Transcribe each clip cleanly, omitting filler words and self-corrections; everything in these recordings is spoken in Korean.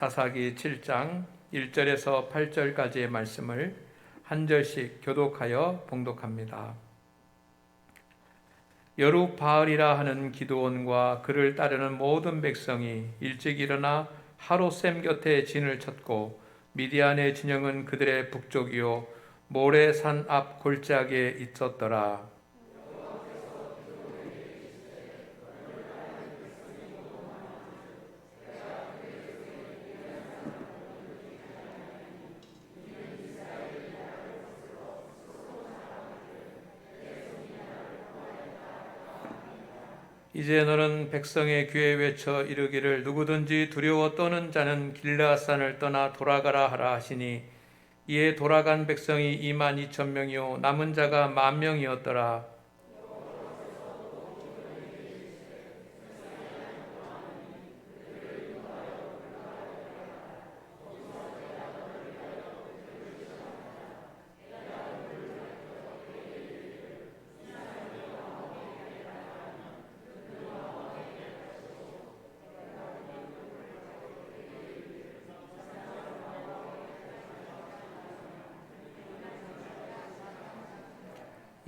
사사기 7장 1절에서 8절까지의 말씀을 한 절씩 교독하여 봉독합니다. 여룹바알이라 하는 기드온과 그를 따르는 모든 백성이 일찍 일어나 하롯셈 곁에 진을 쳤고 미디안의 진영은 그들의 북쪽이요 모레산 앞 골짜기에 있었더라. 이제 너는 백성의 귀에 외쳐 이르기를 누구든지 두려워 떠는 자는 길르앗산을 떠나 돌아가라 하라 하시니 이에 돌아간 백성이 22,000명이요 남은 자가 10,000명이었더라.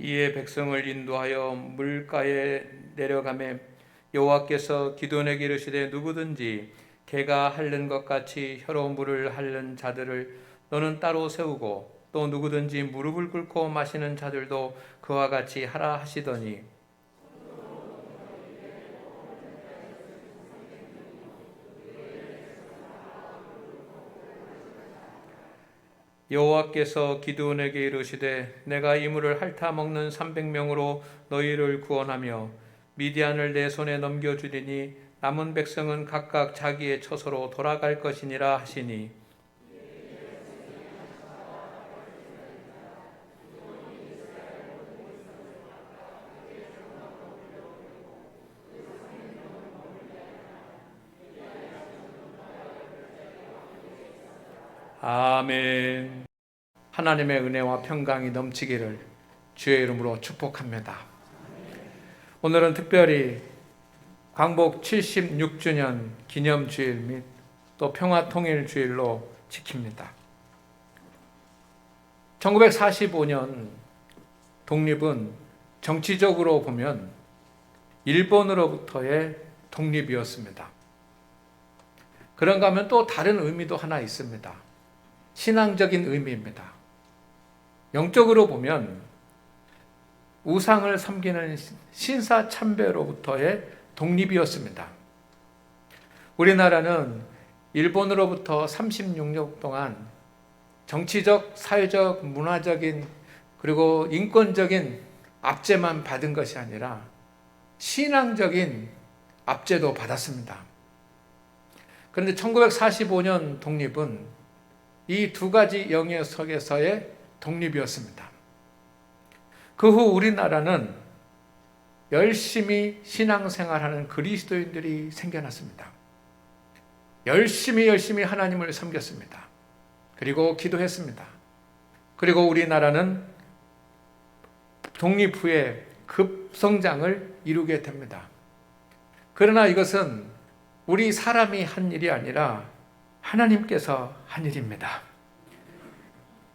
이에 백성을 인도하여 물가에 내려가매 여호와께서 기드온에게 이르시되 누구든지 개가 핥는 것 같이 혀로 물을 핥는 자들을 너는 따로 세우고 또 누구든지 무릎을 꿇고 마시는 자들도 그와 같이 하라 하시더니 여호와께서 기드온에게 이르시되 내가 이 물을 핥아 먹는 300명으로 너희를 구원하며 미디안을 내 손에 넘겨주리니 남은 백성은 각각 자기의 처소로 돌아갈 것이니라 하시니 아멘. 하나님의 은혜와 평강이 넘치기를 주의 이름으로 축복합니다. 오늘은 특별히 광복 76주년 기념주일 및 또 평화통일주일로 지킵니다. 1945년 독립은 정치적으로 보면 일본으로부터의 독립이었습니다. 그런가 하면 또 다른 의미도 하나 있습니다. 신앙적인 의미입니다. 영적으로 보면 우상을 섬기는 신사참배로부터의 독립이었습니다. 우리나라는 일본으로부터 36년 동안 정치적, 사회적, 문화적인 그리고 인권적인 압제만 받은 것이 아니라 신앙적인 압제도 받았습니다. 그런데 1945년 독립은 이 두 가지 영역 속에서의 독립이었습니다. 그 후 우리나라는 열심히 신앙생활하는 그리스도인들이 생겨났습니다. 열심히 하나님을 섬겼습니다. 그리고 기도했습니다. 그리고 우리나라는 독립 후에 급성장을 이루게 됩니다. 그러나 이것은 우리 사람이 한 일이 아니라 하나님께서 한 일입니다.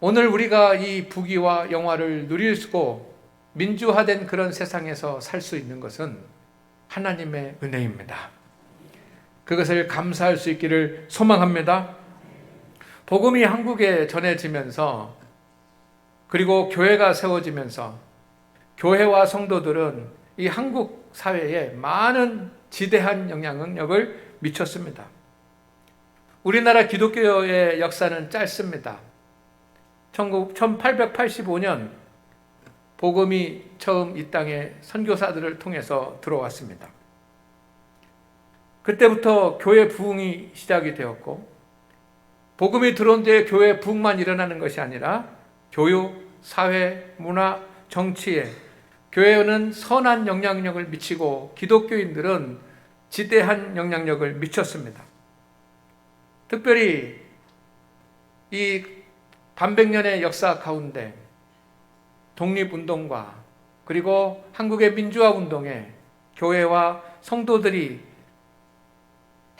오늘 우리가 이 부귀와 영화를 누리고 민주화된 그런 세상에서 살 수 있는 것은 하나님의 은혜입니다. 그것을 감사할 수 있기를 소망합니다. 복음이 한국에 전해지면서 그리고 교회가 세워지면서 교회와 성도들은 이 한국 사회에 많은 지대한 영향력을 미쳤습니다. 우리나라 기독교의 역사는 짧습니다. 1885년 복음이 처음 이 땅에 선교사들을 통해서 들어왔습니다. 그때부터 교회 부흥이 시작이 되었고 복음이 들어온 뒤에 교회 부흥만 일어나는 것이 아니라 교육, 사회, 문화, 정치에 교회는 선한 영향력을 미치고 기독교인들은 지대한 영향력을 미쳤습니다. 특별히 이 반백년의 역사 가운데 독립운동과 그리고 한국의 민주화운동에 교회와 성도들이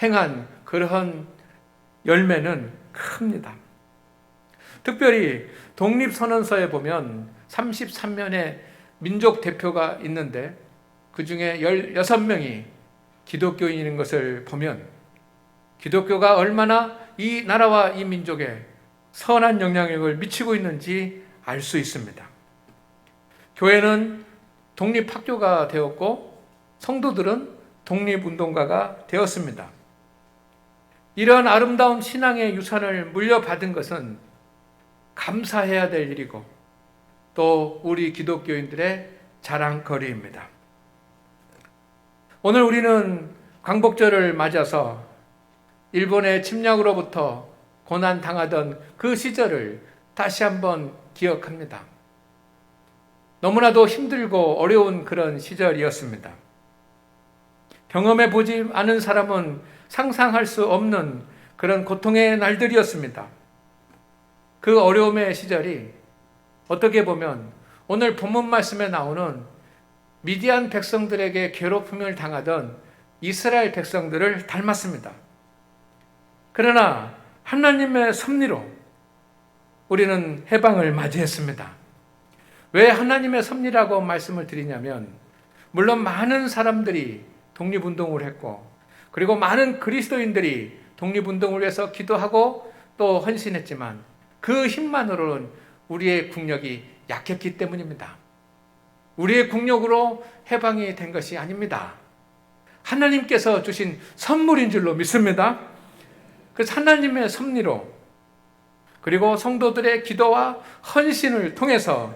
행한 그러한 열매는 큽니다. 특별히 독립선언서에 보면 33명의 민족 대표가 있는데 그 중에 16명이 기독교인인 것을 보면 기독교가 얼마나 이 나라와 이 민족에 선한 영향력을 미치고 있는지 알 수 있습니다. 교회는 독립학교가 되었고 성도들은 독립운동가가 되었습니다. 이런 아름다운 신앙의 유산을 물려받은 것은 감사해야 될 일이고 또 우리 기독교인들의 자랑거리입니다. 오늘 우리는 광복절을 맞아서 일본의 침략으로부터 고난당하던 그 시절을 다시 한번 기억합니다. 너무나도 힘들고 어려운 그런 시절이었습니다. 경험해 보지 않은 사람은 상상할 수 없는 그런 고통의 날들이었습니다. 그 어려움의 시절이 어떻게 보면 오늘 본문 말씀에 나오는 미디안 백성들에게 괴롭힘을 당하던 이스라엘 백성들을 닮았습니다. 그러나 하나님의 섭리로 우리는 해방을 맞이했습니다. 왜 하나님의 섭리라고 말씀을 드리냐면 물론 많은 사람들이 독립운동을 했고 그리고 많은 그리스도인들이 독립운동을 위해서 기도하고 또 헌신했지만 그 힘만으로는 우리의 국력이 약했기 때문입니다. 우리의 국력으로 해방이 된 것이 아닙니다. 하나님께서 주신 선물인 줄로 믿습니다. 그래서 하나님의 섭리로 그리고 성도들의 기도와 헌신을 통해서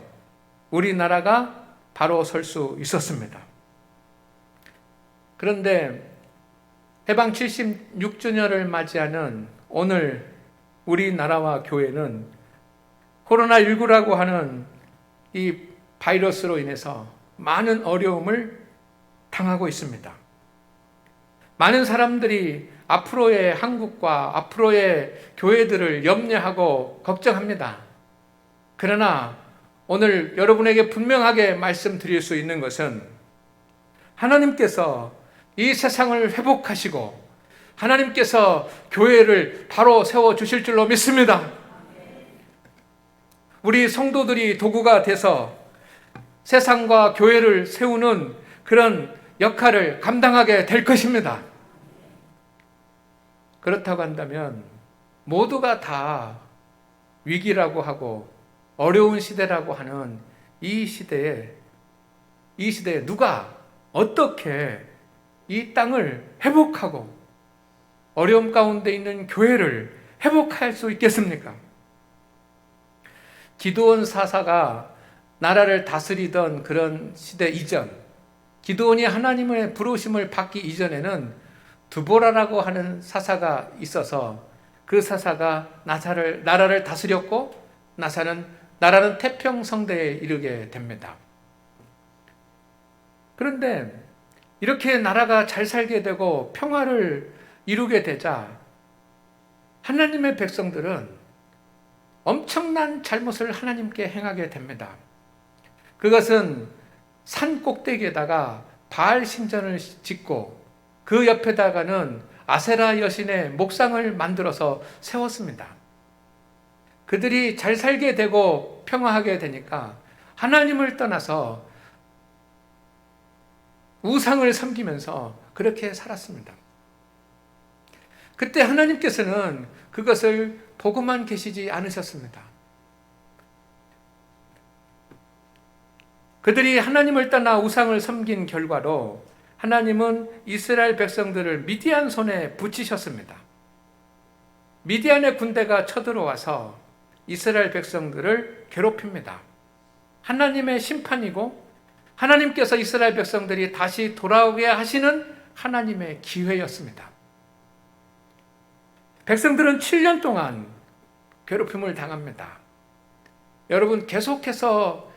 우리나라가 바로 설 수 있었습니다. 그런데 해방 76주년을 맞이하는 오늘 우리나라와 교회는 코로나19라고 하는 이 바이러스로 인해서 많은 어려움을 당하고 있습니다. 많은 사람들이 앞으로의 한국과 앞으로의 교회들을 염려하고 걱정합니다. 그러나 오늘 여러분에게 분명하게 말씀드릴 수 있는 것은 하나님께서 이 세상을 회복하시고 하나님께서 교회를 바로 세워주실 줄로 믿습니다. 우리 성도들이 도구가 돼서 세상과 교회를 세우는 그런 역할을 감당하게 될 것입니다. 그렇다고 한다면 모두가 다 위기라고 하고 어려운 시대라고 하는 이 시대에 누가 어떻게 이 땅을 회복하고 어려움 가운데 있는 교회를 회복할 수 있겠습니까? 기드온 사사가 나라를 다스리던 그런 시대 이전, 기드온이 하나님의 부르심을 받기 이전에는 드보라라고 하는 사사가 있어서 그 사사가 나라를 다스렸고 나라는 태평성대에 이르게 됩니다. 그런데 이렇게 나라가 잘 살게 되고 평화를 이루게 되자 하나님의 백성들은 엄청난 잘못을 하나님께 행하게 됩니다. 그것은 산 꼭대기에다가 바알 신전을 짓고 그 옆에다가는 아세라 여신의 목상을 만들어서 세웠습니다. 그들이 잘 살게 되고 평화하게 되니까 하나님을 떠나서 우상을 섬기면서 그렇게 살았습니다. 그때 하나님께서는 그것을 보고만 계시지 않으셨습니다. 그들이 하나님을 떠나 우상을 섬긴 결과로 하나님은 이스라엘 백성들을 미디안 손에 붙이셨습니다. 미디안의 군대가 쳐들어와서 이스라엘 백성들을 괴롭힙니다. 하나님의 심판이고 하나님께서 이스라엘 백성들이 다시 돌아오게 하시는 하나님의 기회였습니다. 백성들은 7년 동안 괴롭힘을 당합니다. 여러분 계속해서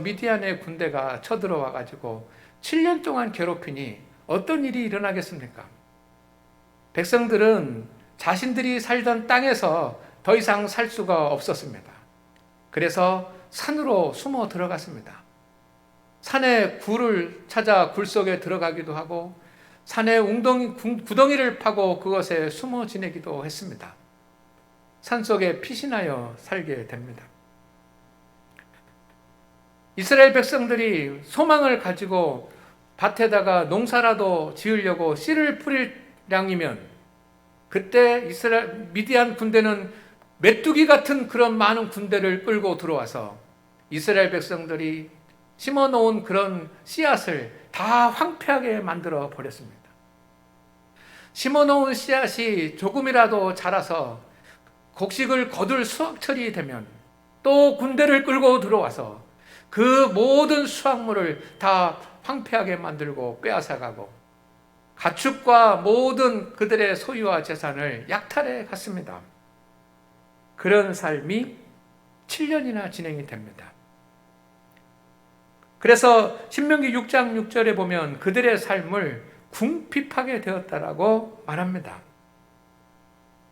미디안의 군대가 쳐들어와 가지고 7년 동안 괴롭히니 어떤 일이 일어나겠습니까? 백성들은 자신들이 살던 땅에서 더 이상 살 수가 없었습니다. 그래서 산으로 숨어 들어갔습니다. 산에 굴을 찾아 굴 속에 들어가기도 하고 산에 구덩이를 파고 그것에 숨어 지내기도 했습니다. 산속에 피신하여 살게 됩니다. 이스라엘 백성들이 소망을 가지고 밭에다가 농사라도 지으려고 씨를 뿌릴 양이면, 그때 미디안 군대는 메뚜기 같은 그런 많은 군대를 끌고 들어와서 이스라엘 백성들이 심어놓은 그런 씨앗을 다 황폐하게 만들어 버렸습니다. 심어놓은 씨앗이 조금이라도 자라서 곡식을 거둘 수확철이 되면 또 군대를 끌고 들어와서 그 모든 수확물을 다 황폐하게 만들고 빼앗아가고 가축과 모든 그들의 소유와 재산을 약탈해 갔습니다. 그런 삶이 7년이나 진행이 됩니다. 그래서 신명기 6장 6절에 보면 그들의 삶을 궁핍하게 되었다라고 말합니다.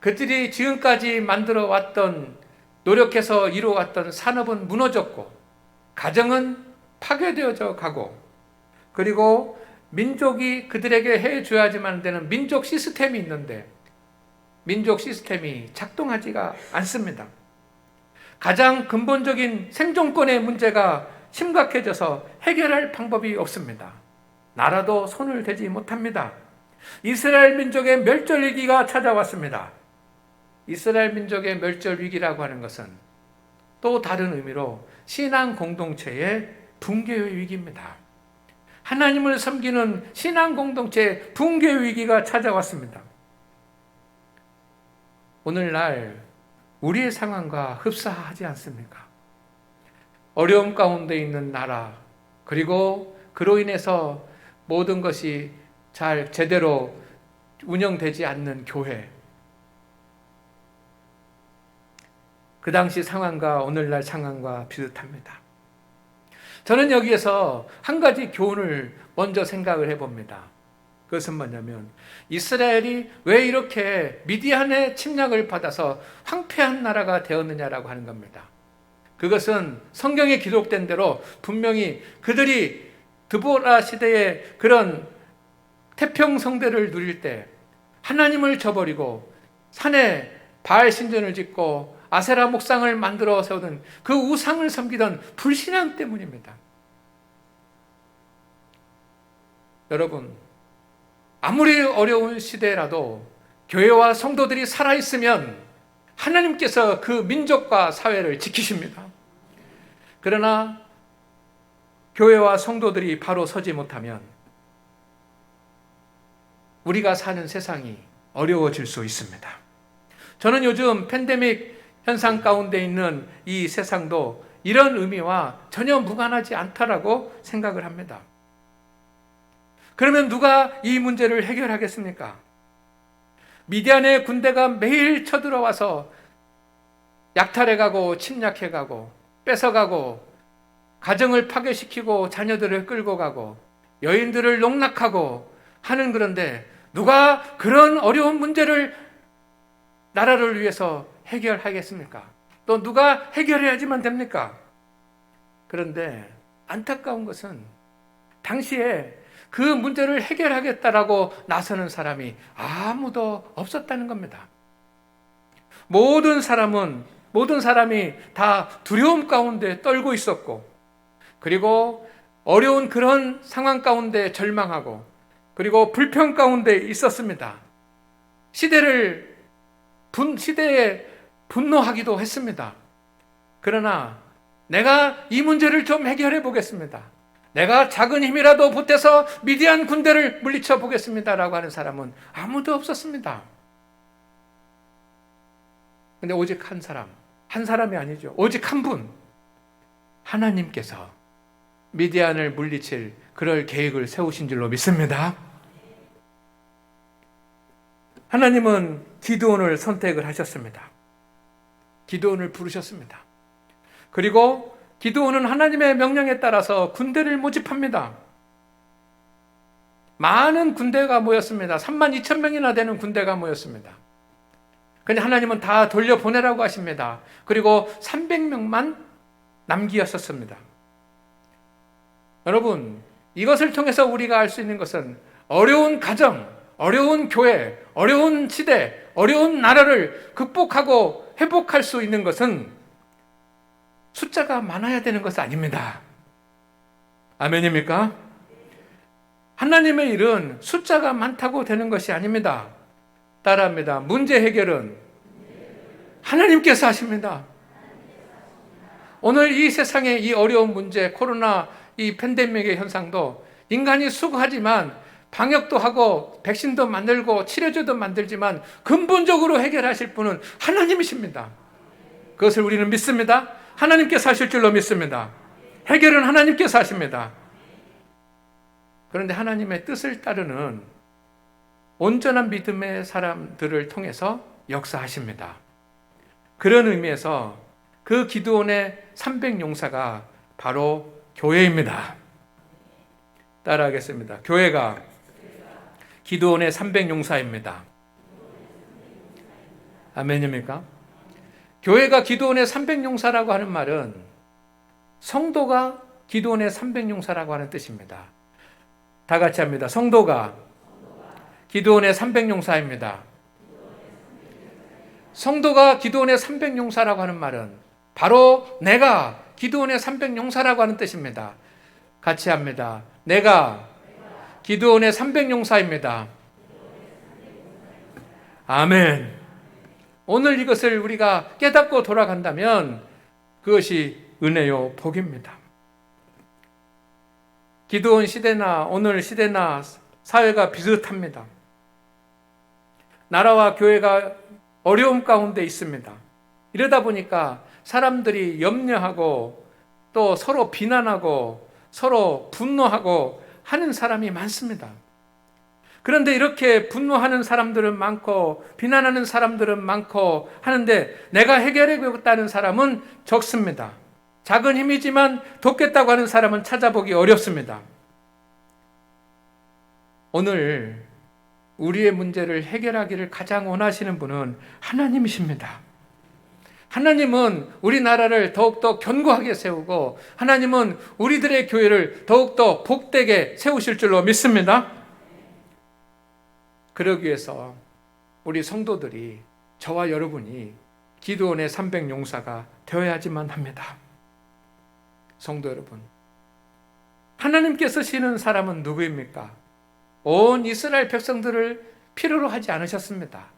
그들이 지금까지 만들어 왔던, 노력해서 이루어왔던 산업은 무너졌고 가정은 파괴되어져 가고, 그리고 민족이 그들에게 해줘야지만 되는 민족 시스템이 있는데 민족 시스템이 작동하지가 않습니다. 가장 근본적인 생존권의 문제가 심각해져서 해결할 방법이 없습니다. 나라도 손을 대지 못합니다. 이스라엘 민족의 멸절 위기가 찾아왔습니다. 이스라엘 민족의 멸절 위기라고 하는 것은 또 다른 의미로 신앙 공동체의 붕괴의 위기입니다. 하나님을 섬기는 신앙 공동체의 붕괴 위기가 찾아왔습니다. 오늘날 우리의 상황과 흡사하지 않습니까? 어려움 가운데 있는 나라, 그리고 그로 인해서 모든 것이 잘 제대로 운영되지 않는 교회, 그 당시 상황과 오늘날 상황과 비슷합니다. 저는 여기에서 한 가지 교훈을 먼저 생각을 해봅니다. 그것은 뭐냐면, 이스라엘이 왜 이렇게 미디안의 침략을 받아서 황폐한 나라가 되었느냐라고 하는 겁니다. 그것은 성경에 기록된 대로 분명히 그들이 드보라 시대의 그런 태평성대를 누릴 때 하나님을 저버리고 산에 바알 신전을 짓고 아세라 목상을 만들어 세우던 그 우상을 섬기던 불신앙 때문입니다. 여러분, 아무리 어려운 시대라도 교회와 성도들이 살아있으면 하나님께서 그 민족과 사회를 지키십니다. 그러나 교회와 성도들이 바로 서지 못하면 우리가 사는 세상이 어려워질 수 있습니다. 저는 요즘 팬데믹 현상 가운데 있는 이 세상도 이런 의미와 전혀 무관하지 않다라고 생각을 합니다. 그러면 누가 이 문제를 해결하겠습니까? 미디안의 군대가 매일 쳐들어와서 약탈해가고 침략해가고 뺏어가고 가정을 파괴시키고 자녀들을 끌고 가고 여인들을 농락하고 하는, 그런데 누가 그런 어려운 문제를 나라를 위해서 해결하겠습니까? 또 누가 해결해야지만 됩니까? 그런데 안타까운 것은 당시에 그 문제를 해결하겠다라고 나서는 사람이 아무도 없었다는 겁니다. 모든 사람이 다 두려움 가운데 떨고 있었고, 그리고 어려운 그런 상황 가운데 절망하고, 그리고 불평 가운데 있었습니다. 시대에 분노하기도 했습니다. 그러나 내가 이 문제를 좀 해결해 보겠습니다. 내가 작은 힘이라도 보태서 미디안 군대를 물리쳐 보겠습니다라고 하는 사람은 아무도 없었습니다. 근데 오직 한 사람이 아니죠. 오직 한 분, 하나님께서 미디안을 물리칠 그럴 계획을 세우신 줄로 믿습니다. 하나님은 기드온을 선택을 하셨습니다. 기드온을 부르셨습니다. 그리고 기드온은 하나님의 명령에 따라서 군대를 모집합니다. 많은 군대가 모였습니다. 32,000명이나 되는 군대가 모였습니다. 근데 하나님은 다 돌려보내라고 하십니다. 그리고 300명만 남기었었습니다. 여러분, 이것을 통해서 우리가 알 수 있는 것은 어려운 가정, 어려운 교회, 어려운 시대, 어려운 나라를 극복하고 회복할 수 있는 것은 숫자가 많아야 되는 것은 아닙니다. 아멘입니까? 하나님의 일은 숫자가 많다고 되는 것이 아닙니다. 따라합니다. 문제 해결은 하나님께서 하십니다. 오늘 이 세상의 이 어려운 문제, 코로나 이 팬데믹의 현상도 인간이 수고하지만 방역도 하고 백신도 만들고 치료제도 만들지만 근본적으로 해결하실 분은 하나님이십니다. 그것을 우리는 믿습니다. 하나님께서 하실 줄로 믿습니다. 해결은 하나님께서 하십니다. 그런데 하나님의 뜻을 따르는 온전한 믿음의 사람들을 통해서 역사하십니다. 그런 의미에서 그 기드온의 300용사가 바로 교회입니다. 따라하겠습니다. 교회가 기드온의 300용사입니다. 아멘입니까? 교회가 기드온의 300용사라고 하는 말은 성도가 기드온의 300용사라고 하는 뜻입니다. 다 같이 합니다. 성도가 기드온의 300용사입니다. 성도가 기드온의 300용사라고 하는 말은 바로 내가 기드온의 300용사라고 하는 뜻입니다. 같이 합니다. 내가 기드온의 300용사입니다. 아멘. 오늘 이것을 우리가 깨닫고 돌아간다면 그것이 은혜요 복입니다. 기드온 시대나 오늘 시대나 사회가 비슷합니다. 나라와 교회가 어려움 가운데 있습니다. 이러다 보니까 사람들이 염려하고 또 서로 비난하고 서로 분노하고 하는 사람이 많습니다. 그런데 이렇게 분노하는 사람들은 많고 비난하는 사람들은 많고 하는데 내가 해결해보겠다는 사람은 적습니다. 작은 힘이지만 돕겠다고 하는 사람은 찾아보기 어렵습니다. 오늘 우리의 문제를 해결하기를 가장 원하시는 분은 하나님이십니다. 하나님은 우리나라를 더욱더 견고하게 세우고 하나님은 우리들의 교회를 더욱더 복되게 세우실 줄로 믿습니다. 그러기 위해서 우리 성도들이 저와 여러분이 기드온의 300용사가 되어야지만 합니다. 성도 여러분, 하나님께 쓰시는 사람은 누구입니까? 온 이스라엘 백성들을 필요로 하지 않으셨습니다.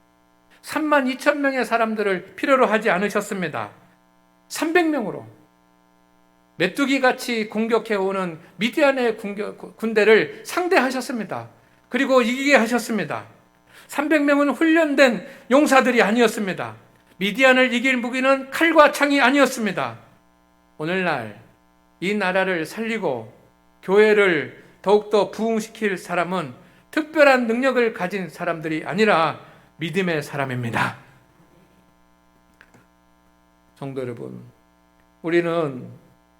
32,000명의 사람들을 필요로 하지 않으셨습니다. 300명으로 메뚜기같이 공격해오는 미디안의 군대를 상대하셨습니다. 그리고 이기게 하셨습니다. 300명은 훈련된 용사들이 아니었습니다. 미디안을 이길 무기는 칼과 창이 아니었습니다. 오늘날 이 나라를 살리고 교회를 더욱더 부흥시킬 사람은 특별한 능력을 가진 사람들이 아니라 믿음의 사람입니다. 성도 여러분, 우리는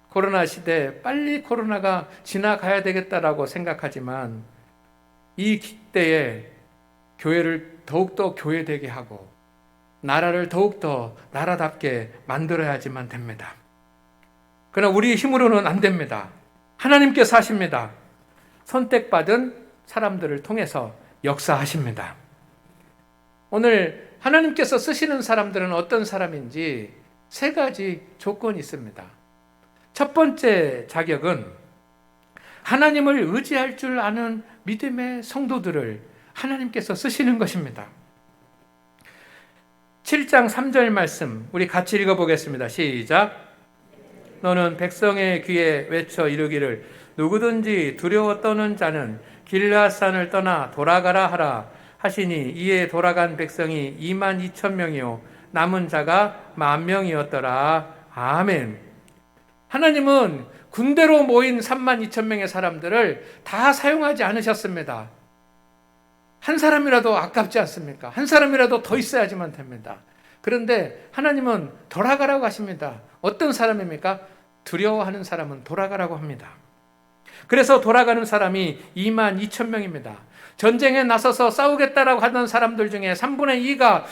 코로나 시대 빨리 코로나가 지나가야 되겠다라고 생각하지만 이 때에 교회를 더욱더 교회되게 하고 나라를 더욱더 나라답게 만들어야지만 됩니다. 그러나 우리 힘으로는 안 됩니다. 하나님께서 하십니다. 선택받은 사람들을 통해서 역사하십니다. 오늘 하나님께서 쓰시는 사람들은 어떤 사람인지 3가지 조건이 있습니다. 첫 번째 자격은 하나님을 의지할 줄 아는 믿음의 성도들을 하나님께서 쓰시는 것입니다. 7장 3절 말씀 우리 같이 읽어보겠습니다. 시작. 너는 백성의 귀에 외쳐 이르기를 누구든지 두려워 떠는 자는 길르앗산을 떠나 돌아가라 하라 하시니 이에 돌아간 백성이 22,000명이요 남은 자가 10,000명이었더라. 아멘. 하나님은 군대로 모인 32,000명의 사람들을 다 사용하지 않으셨습니다. 한 사람이라도 아깝지 않습니까? 한 사람이라도 더 있어야지만 됩니다. 그런데 하나님은 돌아가라고 하십니다. 어떤 사람입니까? 두려워하는 사람은 돌아가라고 합니다. 그래서 돌아가는 사람이 22,000명입니다. 전쟁에 나서서 싸우겠다라고 하던 사람들 중에 3분의 2가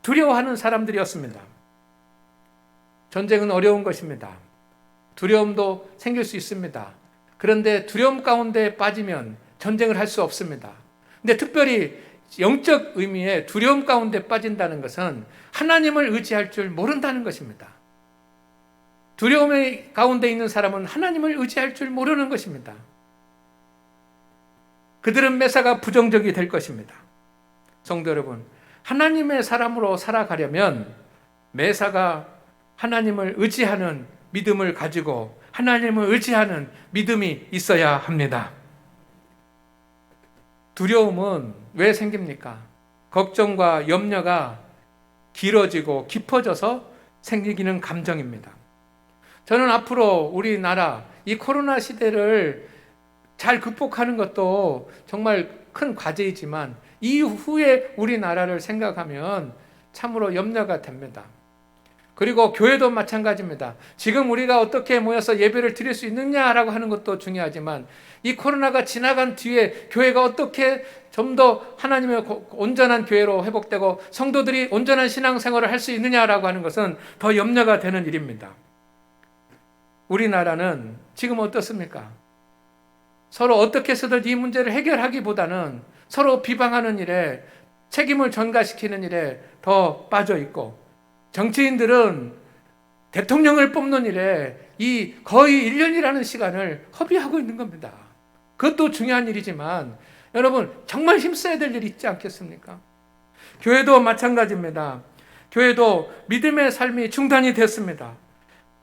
두려워하는 사람들이었습니다. 전쟁은 어려운 것입니다. 두려움도 생길 수 있습니다. 그런데 두려움 가운데 빠지면 전쟁을 할 수 없습니다. 근데 특별히 영적 의미의 두려움 가운데 빠진다는 것은 하나님을 의지할 줄 모른다는 것입니다. 두려움 가운데 있는 사람은 하나님을 의지할 줄 모르는 것입니다. 그들은 매사가 부정적이 될 것입니다. 성도 여러분, 하나님의 사람으로 살아가려면 매사가 하나님을 의지하는 믿음을 가지고 하나님을 의지하는 믿음이 있어야 합니다. 두려움은 왜 생깁니까? 걱정과 염려가 길어지고 깊어져서 생기는 감정입니다. 저는 앞으로 우리나라 이 코로나 시대를 잘 극복하는 것도 정말 큰 과제이지만 이후에 우리나라를 생각하면 참으로 염려가 됩니다. 그리고 교회도 마찬가지입니다. 지금 우리가 어떻게 모여서 예배를 드릴 수 있느냐라고 하는 것도 중요하지만 이 코로나가 지나간 뒤에 교회가 어떻게 좀 더 하나님의 온전한 교회로 회복되고 성도들이 온전한 신앙생활을 할 수 있느냐라고 하는 것은 더 염려가 되는 일입니다. 우리나라는 지금 어떻습니까? 서로 어떻게 해서든 이 문제를 해결하기보다는 서로 비방하는 일에 책임을 전가시키는 일에 더 빠져 있고 정치인들은 대통령을 뽑는 일에 이 거의 1년이라는 시간을 허비하고 있는 겁니다. 그것도 중요한 일이지만 여러분 정말 힘써야 될 일이 있지 않겠습니까? 교회도 마찬가지입니다. 교회도 믿음의 삶이 중단이 됐습니다.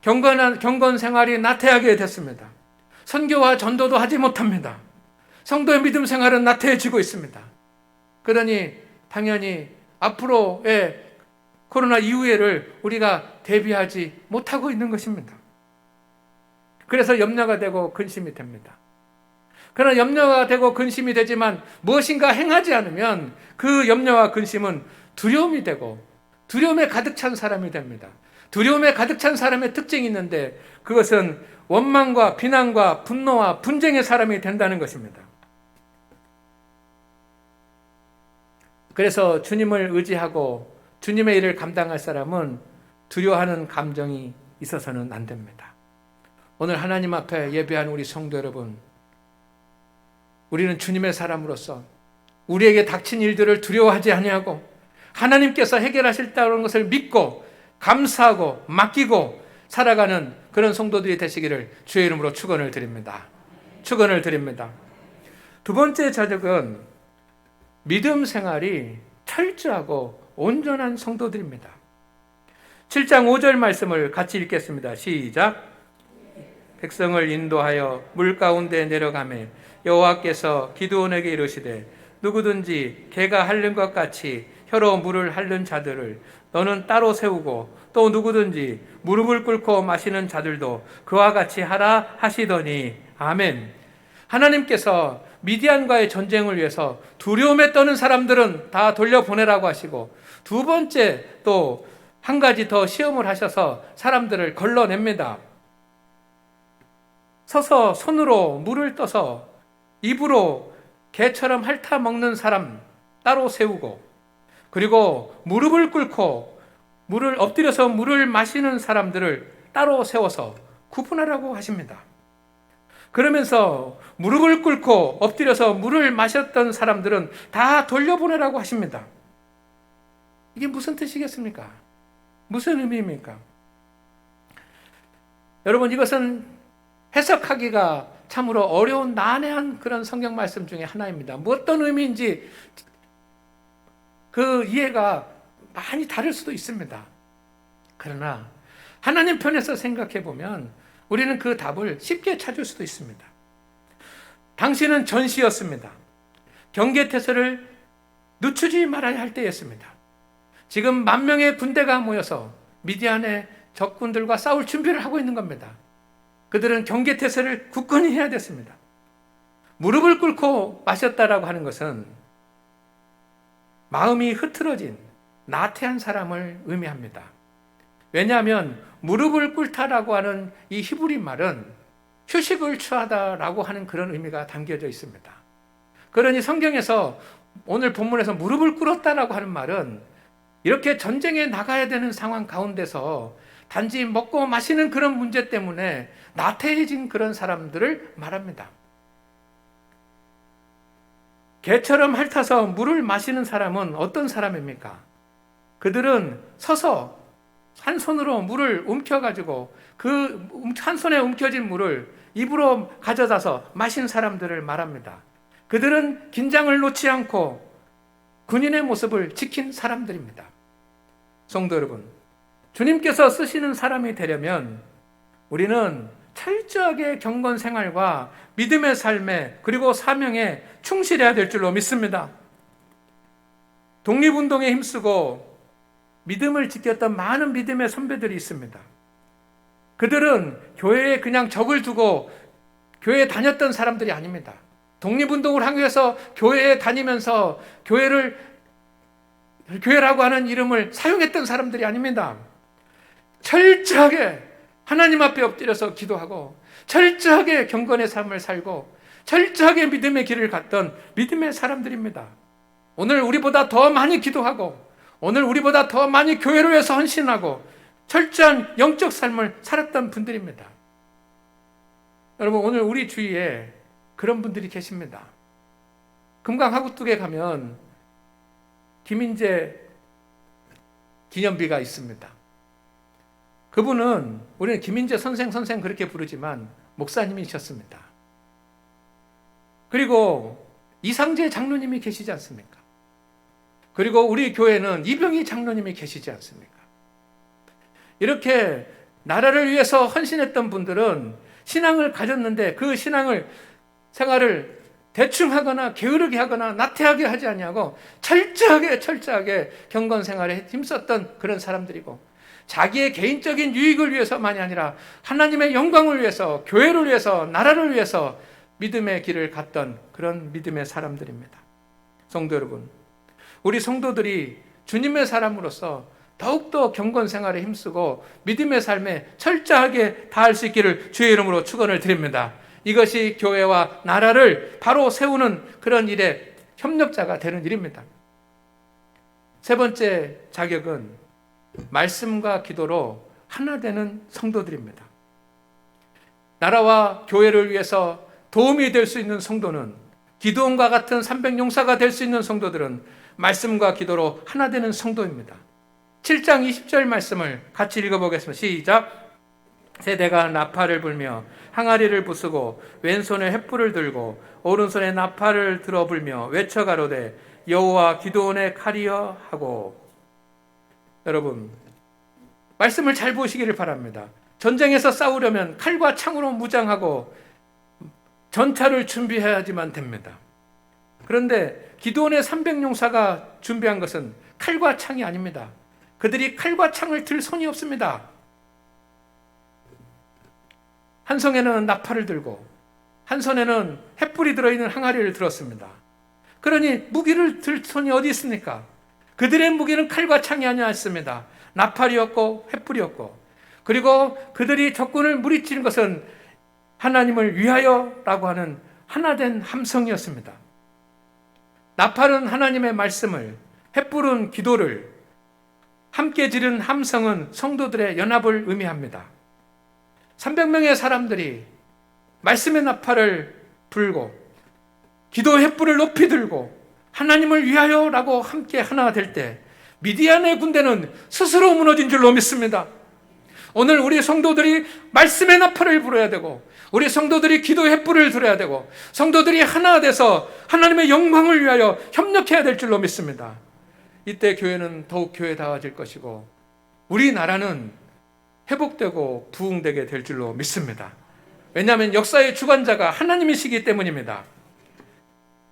경건 생활이 나태하게 됐습니다. 선교와 전도도 하지 못합니다. 성도의 믿음 생활은 나태해지고 있습니다. 그러니 당연히 앞으로의 코로나 이후에를 우리가 대비하지 못하고 있는 것입니다. 그래서 염려가 되고 근심이 됩니다. 그러나 염려가 되고 근심이 되지만 무엇인가 행하지 않으면 그 염려와 근심은 두려움이 되고 두려움에 가득 찬 사람이 됩니다. 두려움에 가득 찬 사람의 특징이 있는데 그것은 원망과 비난과 분노와 분쟁의 사람이 된다는 것입니다. 그래서 주님을 의지하고 주님의 일을 감당할 사람은 두려워하는 감정이 있어서는 안 됩니다. 오늘 하나님 앞에 예배한 우리 성도 여러분, 우리는 주님의 사람으로서 우리에게 닥친 일들을 두려워하지 아니하고 하나님께서 해결하실다는 것을 믿고 감사하고 맡기고 살아가는 그런 성도들이 되시기를 주의 이름으로 축원을 드립니다. 축원을 드립니다. 두 번째 자격은 믿음 생활이 철저하고 온전한 성도들입니다. 7장 5절 말씀을 같이 읽겠습니다. 시작. 백성을 인도하여 물 가운데 내려가매 여호와께서 기드온에게 이르시되 누구든지 개가 핥는 것 같이 혀로 물을 핥는 자들을 너는 따로 세우고 또 누구든지 무릎을 꿇고 마시는 자들도 그와 같이 하라 하시더니 아멘. 하나님께서 미디안과의 전쟁을 위해서 두려움에 떠는 사람들은 다 돌려보내라고 하시고 두 번째 또 한 가지 더 시험을 하셔서 사람들을 걸러냅니다. 서서 손으로 물을 떠서 입으로 개처럼 핥아 먹는 사람 따로 세우고 그리고 무릎을 꿇고 물을 엎드려서 물을 마시는 사람들을 따로 세워서 구분하라고 하십니다. 그러면서 무릎을 꿇고 엎드려서 물을 마셨던 사람들은 다 돌려보내라고 하십니다. 이게 무슨 뜻이겠습니까? 무슨 의미입니까? 여러분 이것은 해석하기가 참으로 어려운 난해한 그런 성경 말씀 중에 하나입니다. 어떤 의미인지 그 이해가 많이 다를 수도 있습니다. 그러나 하나님 편에서 생각해 보면 우리는 그 답을 쉽게 찾을 수도 있습니다. 당시는 전시였습니다. 경계태세를 늦추지 말아야 할 때였습니다. 지금 10,000명의 군대가 모여서 미디안의 적군들과 싸울 준비를 하고 있는 겁니다. 그들은 경계태세를 굳건히 해야 됐습니다. 무릎을 꿇고 마셨다라고 하는 것은 마음이 흐트러진 나태한 사람을 의미합니다. 왜냐하면 무릎을 꿇다라고 하는 이 히브리 말은 휴식을 취하다라고 하는 그런 의미가 담겨져 있습니다. 그러니 성경에서 오늘 본문에서 무릎을 꿇었다라고 하는 말은 이렇게 전쟁에 나가야 되는 상황 가운데서 단지 먹고 마시는 그런 문제 때문에 나태해진 그런 사람들을 말합니다. 개처럼 핥아서 물을 마시는 사람은 어떤 사람입니까? 그들은 서서 한 손으로 물을 움켜가지고 그 한 손에 움켜진 물을 입으로 가져다서 마신 사람들을 말합니다. 그들은 긴장을 놓지 않고 군인의 모습을 지킨 사람들입니다. 성도 여러분, 주님께서 쓰시는 사람이 되려면 우리는 철저하게 경건 생활과 믿음의 삶에 그리고 사명에 충실해야 될 줄로 믿습니다. 독립운동에 힘쓰고 믿음을 지켰던 많은 믿음의 선배들이 있습니다. 그들은 교회에 그냥 적을 두고 교회에 다녔던 사람들이 아닙니다. 독립운동을 하기 위해서 교회에 다니면서 교회라고 하는 이름을 사용했던 사람들이 아닙니다. 철저하게 하나님 앞에 엎드려서 기도하고 철저하게 경건의 삶을 살고 철저하게 믿음의 길을 갔던 믿음의 사람들입니다. 오늘 우리보다 더 많이 기도하고 오늘 우리보다 더 많이 교회를 위해서 헌신하고 철저한 영적 삶을 살았던 분들입니다. 여러분, 오늘 우리 주위에 그런 분들이 계십니다. 금강하구뚝에 가면 김인재 기념비가 있습니다. 그분은 우리는 김인재 선생 그렇게 부르지만 목사님이셨습니다. 그리고 이상재 장로님이 계시지 않습니까? 그리고 우리 교회는 이병희 장로님이 계시지 않습니까? 이렇게 나라를 위해서 헌신했던 분들은 신앙을 가졌는데 그 신앙을 생활을 대충 하거나 게으르게 하거나 나태하게 하지 아니하고 철저하게 경건 생활에 힘썼던 그런 사람들이고 자기의 개인적인 유익을 위해서만이 아니라 하나님의 영광을 위해서 교회를 위해서 나라를 위해서 믿음의 길을 갔던 그런 믿음의 사람들입니다. 성도 여러분, 우리 성도들이 주님의 사람으로서 더욱더 경건 생활에 힘쓰고 믿음의 삶에 철저하게 다할 수 있기를 주의 이름으로 축원을 드립니다. 이것이 교회와 나라를 바로 세우는 그런 일에 협력자가 되는 일입니다. 세 번째 자격은 말씀과 기도로 하나 되는 성도들입니다. 나라와 교회를 위해서 도움이 될 수 있는 성도는, 기드온과 같은 300용사가 될 수 있는 성도들은 말씀과 기도로 하나 되는 성도입니다. 7장 20절 말씀을 같이 읽어보겠습니다. 시작. 세대가 나팔을 불며 항아리를 부수고 왼손에 횃불을 들고 오른손에 나팔을 들어 불며 외쳐 가로되 여호와 기드온의 칼이여 하고. 여러분, 말씀을 잘 보시기를 바랍니다. 전쟁에서 싸우려면 칼과 창으로 무장하고 전차를 준비해야지만 됩니다. 그런데 기드온의 300용사가 준비한 것은 칼과 창이 아닙니다. 그들이 칼과 창을 들 손이 없습니다. 한 손에는 나팔을 들고 한 손에는 횃불이 들어있는 항아리를 들었습니다. 그러니 무기를 들 손이 어디 있습니까? 그들의 무기는 칼과 창이 아니었습니다. 나팔이었고 횃불이었고, 그리고 그들이 적군을 무리치는 것은 하나님을 위하여라고 하는 하나된 함성이었습니다. 나팔은 하나님의 말씀을, 횃불은 기도를, 함께 지른 함성은 성도들의 연합을 의미합니다. 300명의 사람들이 말씀의 나팔을 불고 기도의 횃불을 높이 들고 하나님을 위하여라고 함께 하나 될 때 미디안의 군대는 스스로 무너진 줄로 믿습니다. 오늘 우리 성도들이 말씀의 나팔을 불어야 되고 우리 성도들이 기도의 횃불을 들어야 되고 성도들이 하나 돼서 하나님의 영광을 위하여 협력해야 될 줄로 믿습니다. 이때 교회는 더욱 교회다워질 것이고 우리나라는 회복되고 부흥되게 될 줄로 믿습니다. 왜냐하면 역사의 주관자가 하나님이시기 때문입니다.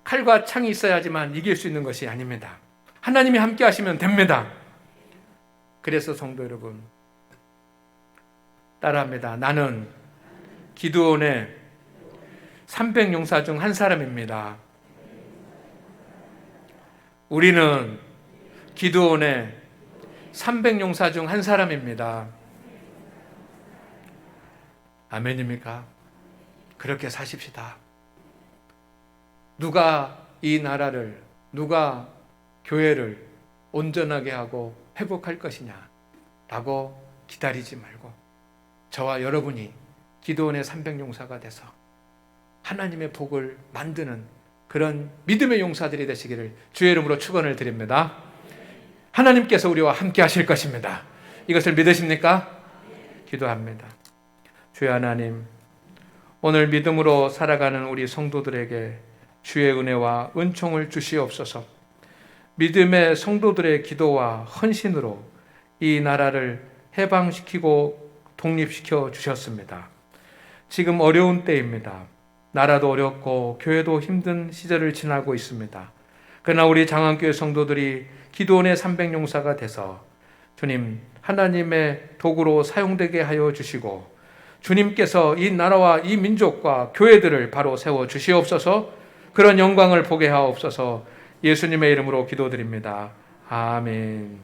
칼과 창이 있어야지만 이길 수 있는 것이 아닙니다. 하나님이 함께 하시면 됩니다. 그래서 성도 여러분, 따라합니다. 나는 기드온의 300용사 중 한 사람입니다. 우리는 기드온의 300용사 중 한 사람입니다. 아멘입니까? 그렇게 사십시다. 누가 이 나라를, 누가 교회를 온전하게 하고 회복할 것이냐라고 기다리지 말고 저와 여러분이 기드온의 300용사가 돼서 하나님의 복을 만드는 그런 믿음의 용사들이 되시기를 주의 이름으로 축원을 드립니다. 하나님께서 우리와 함께 하실 것입니다. 이것을 믿으십니까? 기도합니다. 주의 하나님, 오늘 믿음으로 살아가는 우리 성도들에게 주의 은혜와 은총을 주시옵소서. 믿음의 성도들의 기도와 헌신으로 이 나라를 해방시키고 독립시켜 주셨습니다. 지금 어려운 때입니다. 나라도 어렵고 교회도 힘든 시절을 지나고 있습니다. 그러나 우리 장안교회 성도들이 기도원의 300용사가 돼서 주님 하나님의 도구로 사용되게 하여 주시고 주님께서 이 나라와 이 민족과 교회들을 바로 세워 주시옵소서. 그런 영광을 보게 하옵소서. 예수님의 이름으로 기도드립니다. 아멘.